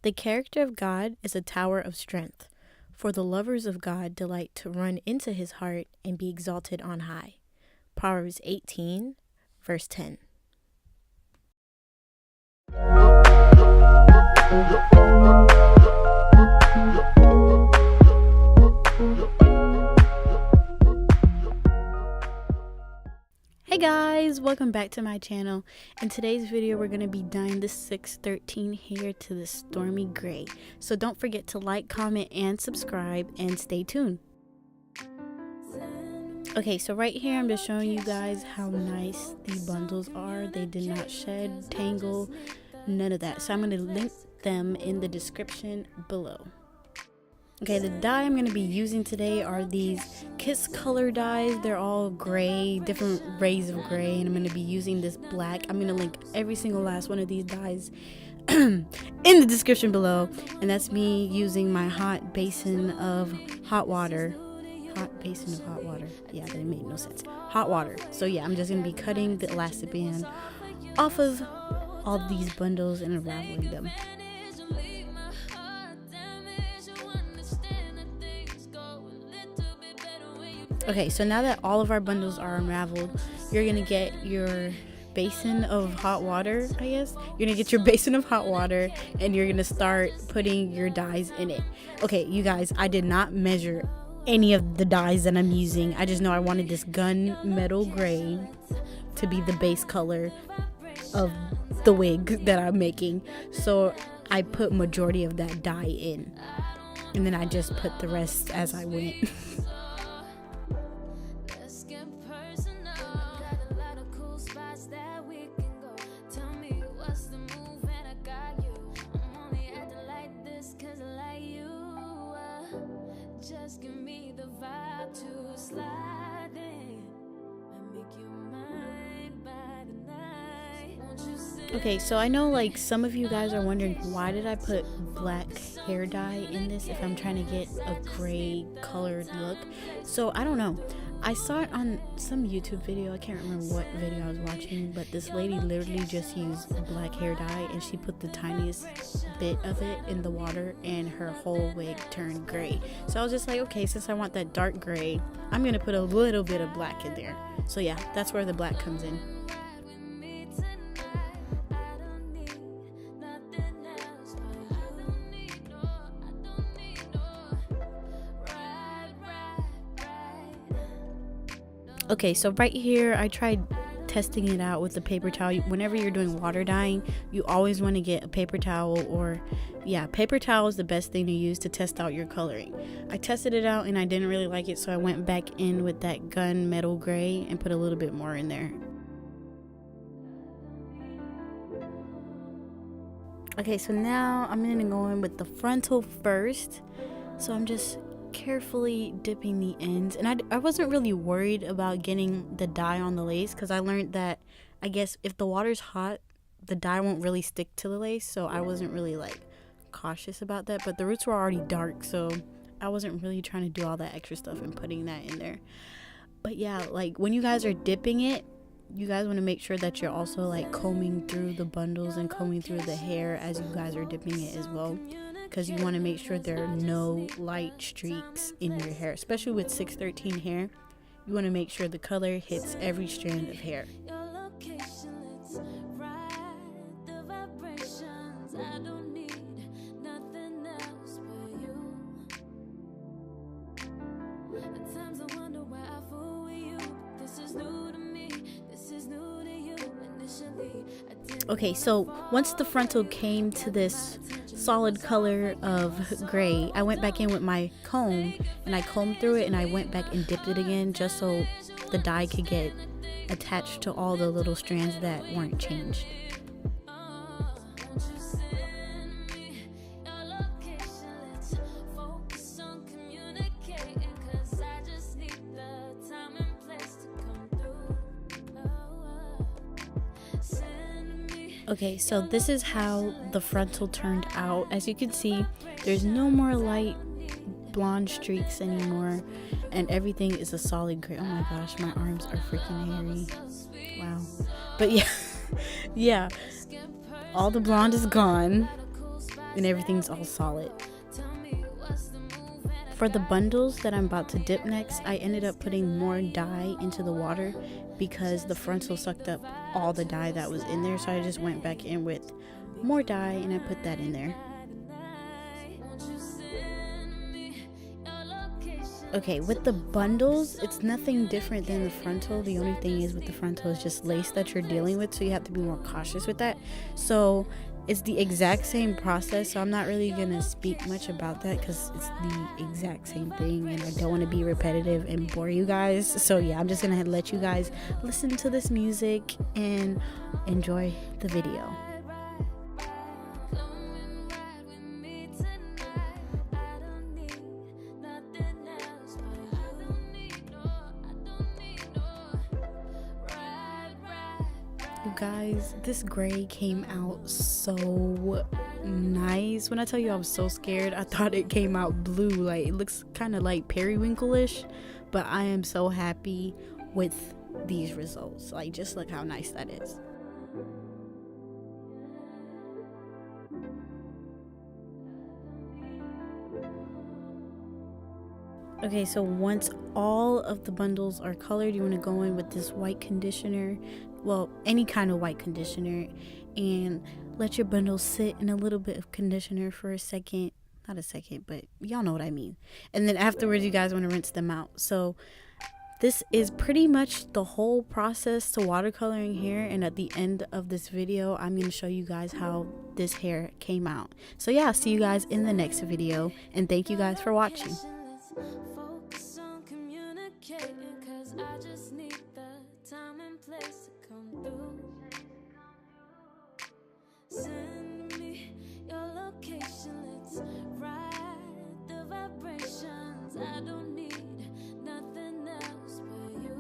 The character of God is a tower of strength, for the lovers of God delight to run into his heart and be exalted on high. Proverbs 18, verse 10. Hey guys, welcome back to my channel. In today's video we're going to be dyeing the 613 hair to the stormy gray. So don't forget to like, comment, and subscribe, and stay tuned. Okay, so right here I'm just showing you guys how nice the bundles are. They did not shed, tangle, none of that. So I'm going to link them in the description below. Okay, the dye I'm going to be using today are these Kiss Color dyes. They're all gray, different rays of gray, and I'm going to be using this black. I'm going to link every single last one of these dyes in the description below. And that's me using my hot basin of hot water. Hot basin of hot water. Yeah, that made no sense. Hot water. So yeah, I'm just going to be cutting the elastic band off of all these bundles and unraveling them. Okay, so now that all of our bundles are unraveled, you're gonna get your basin of hot water, I guess. You're gonna get your basin of hot water and you're gonna start putting your dyes in it. Okay, you guys, I did not measure any of the dyes that I'm using. I just know I wanted this gunmetal gray to be the base color of the wig that I'm making. So I put majority of that dye in. And then I just put the rest as I went. Just give me the vibe to slide in and make you mine by the night. Won't you sit? Okay, so I know like some of you guys are wondering, why did I put black hair dye in this if I'm trying to get a gray colored look? So I don't know. I saw it on some YouTube video. I can't remember what video I was watching, but this lady literally just used black hair dye and she put the tiniest bit of it in the water and her whole wig turned gray. So I was just like, okay, since I want that dark gray, I'm gonna put a little bit of black in there. So yeah, that's where the black comes in. Okay, so right here I tried testing it out with the paper towel. Whenever you're doing water dyeing, you always want to get a paper towel, or yeah, paper towel is the best thing to use to test out your coloring. I tested it out and I didn't really like it, so I went back in with that gunmetal gray and put a little bit more in there. Okay, so now I'm gonna go in with the frontal first. So I'm just carefully dipping the ends, and I wasn't really worried about getting the dye on the lace because I learned that I guess if the water's hot, the dye won't really stick to the lace, so I wasn't really like cautious about that. But the roots were already dark, so I wasn't really trying to do all that extra stuff and putting that in there. But yeah, like when you guys are dipping it, you guys want to make sure that you're also like combing through the bundles and combing through the hair as you guys are dipping it as well, because you want to make sure there are no light streaks in your hair, especially with 613 hair. You want to make sure the color hits every strand of hair. Okay, so once the frontal came to this solid color of gray, I went back in with my comb and I combed through it and I went back and dipped it again just so the dye could get attached to all the little strands that weren't changed. Okay, so this is how the frontal turned out. As you can see, there's no more light blonde streaks anymore, and everything is a solid gray. Oh my gosh, my arms are freaking hairy. Wow. But yeah, yeah, all the blonde is gone. and everything's all solid. For the bundles that I'm about to dip next, I ended up putting more dye into the water because the frontal sucked up all the dye that was in there. So I just went back in with more dye and I put that in there. Okay, with the bundles, it's nothing different than the frontal. The only thing is with the frontal is just lace that you're dealing with, so you have to be more cautious with that. So it's the exact same process, so I'm not really gonna speak much about that because it's the exact same thing and I don't want to be repetitive and bore you guys. So yeah, I'm just gonna let you guys listen to this music and enjoy the video. You guys, this gray came out so nice. When I tell you I was so scared, I thought it came out blue. Like, it looks kind of like periwinkle-ish, but I am so happy with these results. Like, just look how nice that is. Okay, so once all of the bundles are colored, you want to go in with this white conditioner, well, any kind of white conditioner, and let your bundles sit in a little bit of conditioner for a second. Not a second, but y'all know what I mean. And then afterwards, you guys want to rinse them out. So this is pretty much the whole process to watercoloring hair, and at the end of this video, I'm going to show you guys how this hair came out. So yeah, I'll see you guys in the next video, and thank you guys for watching. Focus on communicating, 'cause I just need the time and place to come through. Send me your location, let's ride the vibrations. I don't need nothing else but you.